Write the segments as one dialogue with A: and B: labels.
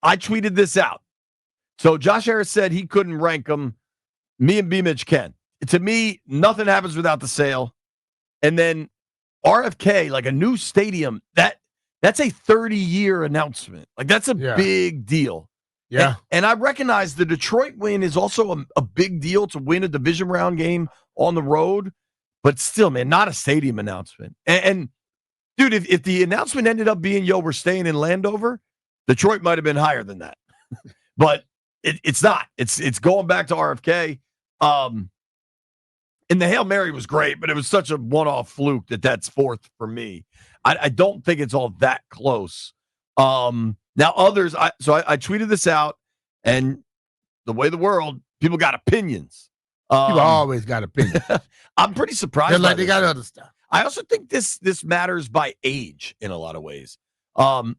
A: I tweeted this out. So Josh Harris said he couldn't rank them. Me and BMitch can. To me, nothing happens without the sale. And then RFK, like a new stadium, that's a 30-year announcement. Like, that's a big deal.
B: Yeah.
A: And I recognize the Detroit win is also a big deal to win a division round game on the road. But still, man, not a stadium announcement. And dude, if the announcement ended up being, we're staying in Landover, Detroit might have been higher than that. But it's not. It's going back to RFK. And the Hail Mary was great, but it was such a one-off fluke that's fourth for me. I don't think it's all that close. Now others, I tweeted this out, and the way the world, people got opinions.
B: People always got opinions.
A: I'm pretty surprised.
B: They're like, they got other stuff.
A: I also think this matters by age in a lot of ways. But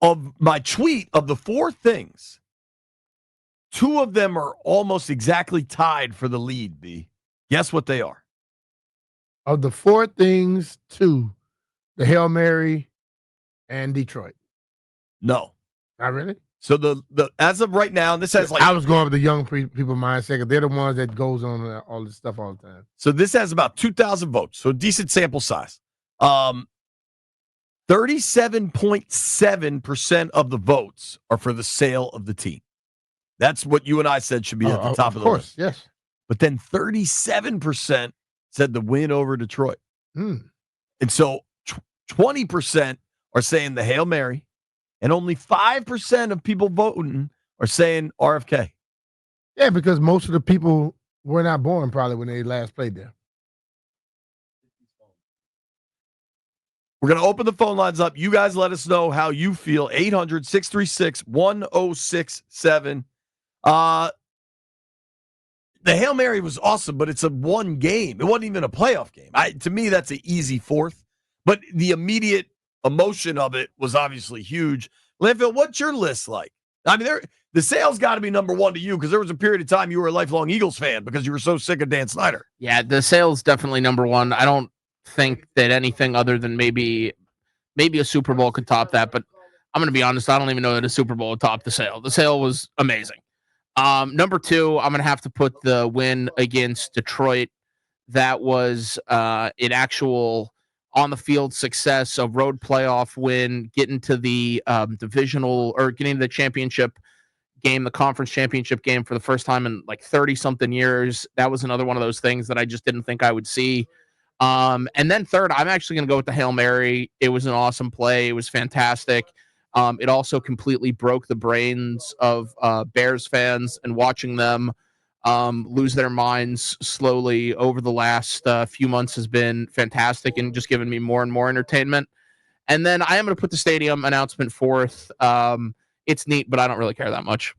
A: of my tweet, of the four things, two of them are almost exactly tied for the lead, B. Guess what they are?
B: Of the four things, two, the Hail Mary and Detroit.
A: No.
B: Not really?
A: So the as of right now, this has
B: I was going with the young people mindset, because they're the ones that goes on all this stuff all the time.
A: So this has about 2,000 votes, so a decent sample size. 37.7% of the votes are for the sale of the team. That's what you and I said should be at the top of the list.
B: Yes.
A: But then 37% said the win over Detroit.
B: And
A: so 20% are saying the Hail Mary, and only 5% of people voting are saying RFK.
B: Yeah, because most of the people were not born probably when they last played there.
A: We're going to open the phone lines up. You guys let us know how you feel. 800-636-1067. The Hail Mary was awesome, but it's a one game. It wasn't even a playoff game. To me, that's an easy fourth. But the immediate emotion of it was obviously huge. Linfield, what's your list like? I mean, the sale's got to be number one to you, because there was a period of time you were a lifelong Eagles fan because you were so sick of Dan Snyder.
C: Yeah, the sale's definitely number one. I don't think that anything other than maybe a Super Bowl could top that, but I'm going to be honest, I don't even know that a Super Bowl would top the sale. The sale was amazing. Number two, I'm going to have to put the win against Detroit. That was an actual on-the-field success, a road playoff win, getting to the divisional, or getting to the championship game, the conference championship game for the first time in like 30-something years. That was another one of those things that I just didn't think I would see. And then third, I'm actually going to go with the Hail Mary. It was an awesome play. It was fantastic. It also completely broke the brains of Bears fans, and watching them lose their minds slowly over the last few months has been fantastic, and just given me more and more entertainment. And then I am going to put the stadium announcement fourth. It's neat, but I don't really care that much.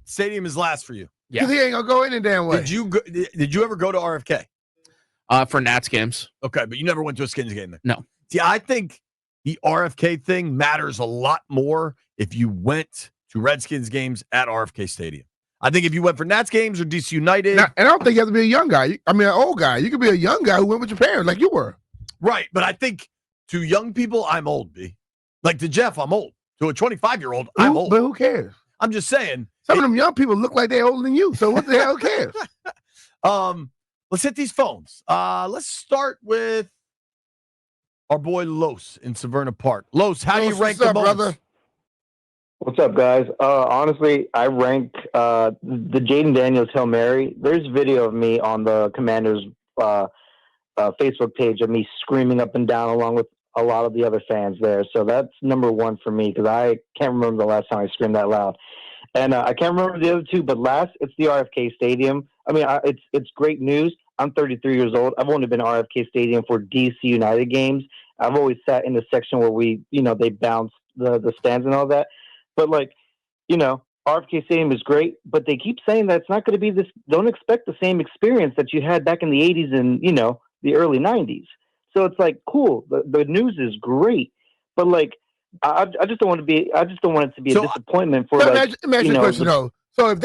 A: Stadium is last for you.
B: Yeah. Because he ain't going to go any damn way.
A: Did you ever go to RFK?
C: For Nats games.
A: Okay, but you never went to a Skins game then?
C: No.
A: See, I think the RFK thing matters a lot more if you went to Redskins games at RFK Stadium. I think if you went for Nats games or DC United.
B: Now, and I don't think you have to be a young guy. I mean, an old guy. You could be a young guy who went with your parents like you were.
A: Right, but I think to young people, I'm old, B. Like to Jeff, I'm old. To a 25-year-old, I'm old.
B: But who cares?
A: I'm just saying.
B: Some of them young people look like they're older than you, so what the hell cares?
A: Let's hit these phones. Let's start with our boy Los in Severna Park. Los, how do you rank the moments? Brother?
D: What's up, guys? Honestly, I rank the Jaden Daniels Hail Mary. There's video of me on the Commanders' Facebook page of me screaming up and down along with a lot of the other fans there. So that's number one for me, because I can't remember the last time I screamed that loud. And I can't remember the other two, but last, it's the RFK Stadium. I mean, it's great news. I'm 33 years old. I've only been to RFK Stadium for DC United games. I've always sat in the section where they bounce the stands and all that. But RFK Stadium is great, but they keep saying that it's not going to be this. Don't expect the same experience that you had back in the 80s and, the early 90s. So it's like, cool. The news is great, but I just don't want it to be a disappointment for
B: imagine a question though. So if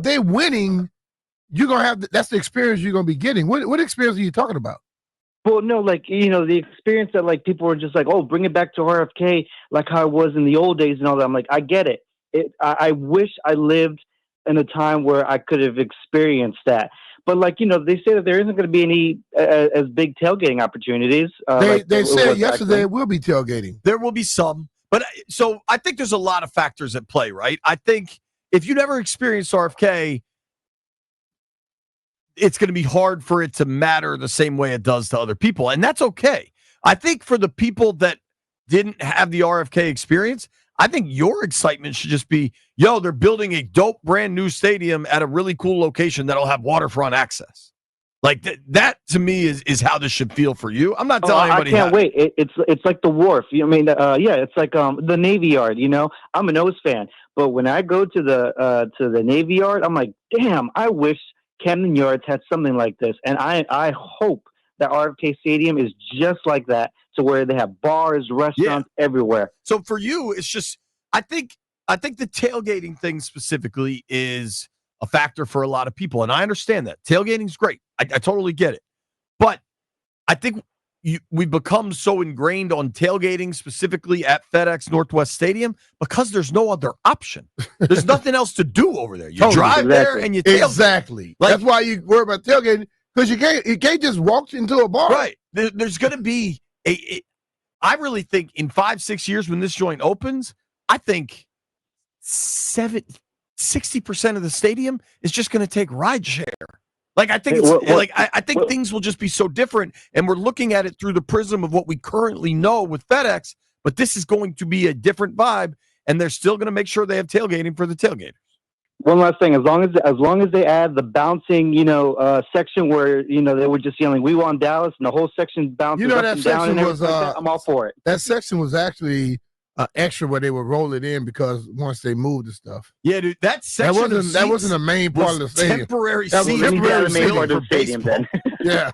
B: they winning, you're gonna have that's the experience you're gonna be getting. What experience are you talking about?
D: Well, no, like, the experience that like people were just like, oh, bring it back to RFK, like how it was in the old days and all that. I'm like, I get it. I wish I lived in a time where I could have experienced that. But like, they say that there isn't going to be any as big tailgating opportunities.
B: They said yesterday it will be tailgating.
A: There will be some. But so I think there's a lot of factors at play, right? I think if you never experienced RFK, it's going to be hard for it to matter the same way it does to other people. And that's okay. I think for the people that didn't have the RFK experience, I think your excitement should just be, they're building a dope brand new stadium at a really cool location that'll have waterfront access. Like that to me is how this should feel for you. I'm not telling anybody.
D: I can't wait. It's like the wharf. It's like the Navy Yard. I'm an O's fan, but when I go to the Navy Yard, I'm like, damn, I wish Camden Yards had something like this, and I hope that RFK Stadium is just like that, to where they have bars, restaurants everywhere.
A: So for you, it's just I think the tailgating thing specifically is a factor for a lot of people, and I understand that tailgating's great. I totally get it, but I think we've become so ingrained on tailgating specifically at FedEx Northwest Stadium because there's no other option. There's nothing else to do over there. You drive there and you tailgate.
B: Exactly. That's why you worry about tailgating, because you can't just walk into a bar.
A: Right. There's going to be I really think in 5-6 years when this joint opens, I think 60% of the stadium is just going to take ride share. Like I think I think things will just be so different, and we're looking at it through the prism of what we currently know with FedEx. But this is going to be a different vibe, and they're still going to make sure they have tailgating for the tailgaters.
D: One last thing, as long as they add the bouncing, section where they were just yelling, "We want Dallas," and the whole section bounces up and down, and everything like that, I'm all for it.
B: That section was actually extra where they would roll it in because once they moved the stuff.
A: Yeah, dude, that section
B: that wasn't a main part of the stadium.
A: Temporary
B: that was
A: temporary
D: main part of the stadium. Then.
B: Yeah.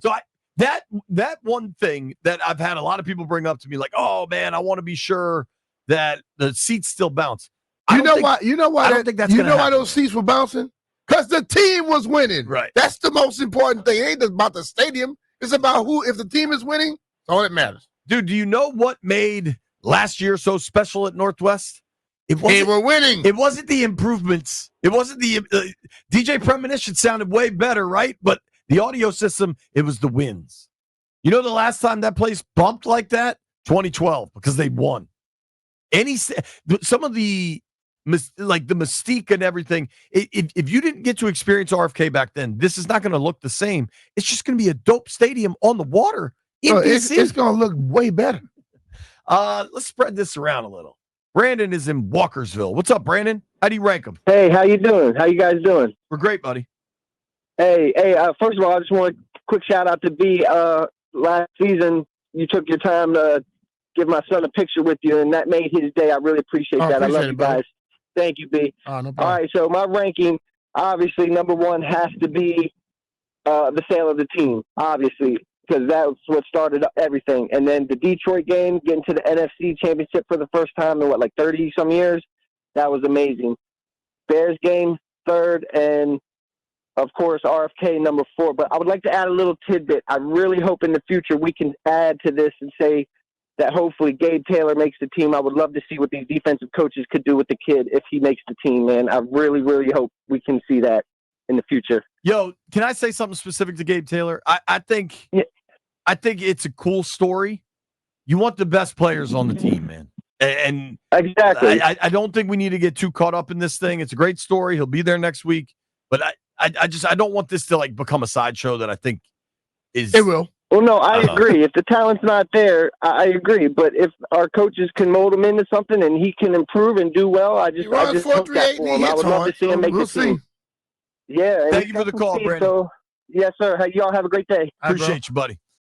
A: So that one thing that I've had a lot of people bring up to me, like, oh man, I want to be sure that the seats still bounce.
B: You know why?
A: I don't think that's gonna happen.
B: Why those seats were bouncing? Because the team was winning.
A: Right.
B: That's the most important thing. It ain't about the stadium. It's about if the team is winning, that's all that matters.
A: Dude, do you know what made last year so special at Northwest?
B: They were winning.
A: It wasn't the improvements. It wasn't the DJ Premonition sounded way better, right? But the audio system, it was the wins. You know the last time that place bumped like that? 2012, because they won. Some of the mystique and everything. If you didn't get to experience RFK back then, this is not going to look the same. It's just going to be a dope stadium on the water in DC.
B: It's going to look way better.
A: Let's spread this around a little. Brandon is in Walkersville. What's up, Brandon? How do you rank them?
E: Hey, how you doing? How you guys doing?
A: We're great, buddy.
E: Hey, first of all, I just want a quick shout out to B. Last season, you took your time to give my son a picture with you, and that made his day. I really appreciate that. I love you guys. Thank you, B.
B: No problem.
E: All right, so my ranking, obviously, number one has to be the sale of the team, obviously, because that's what started everything. And then the Detroit game, getting to the NFC Championship for the first time in, 30-some years? That was amazing. Bears game, third, and, of course, RFK, number 4. But I would like to add a little tidbit. I really hope in the future we can add to this and say that hopefully Gabe Taylor makes the team. I would love to see what these defensive coaches could do with the kid if he makes the team, man. I really, really hope we can see that in the future.
A: Yo, can I say something specific to Gabe Taylor? I think it's a cool story. You want the best players on the team, man. And
E: exactly.
A: I don't think we need to get too caught up in this thing. It's a great story. He'll be there next week. But I don't want this to become a sideshow that I think is.
B: It will.
E: Well, no, I agree. If the talent's not there, I agree. But if our coaches can mold him into something and he can improve and do well, I just hope that for him. I would love to see him make the team. Yeah.
A: Thank you for the call, Brandon.
E: So, yes, sir. Y'all have a great day.
A: Appreciate you, buddy.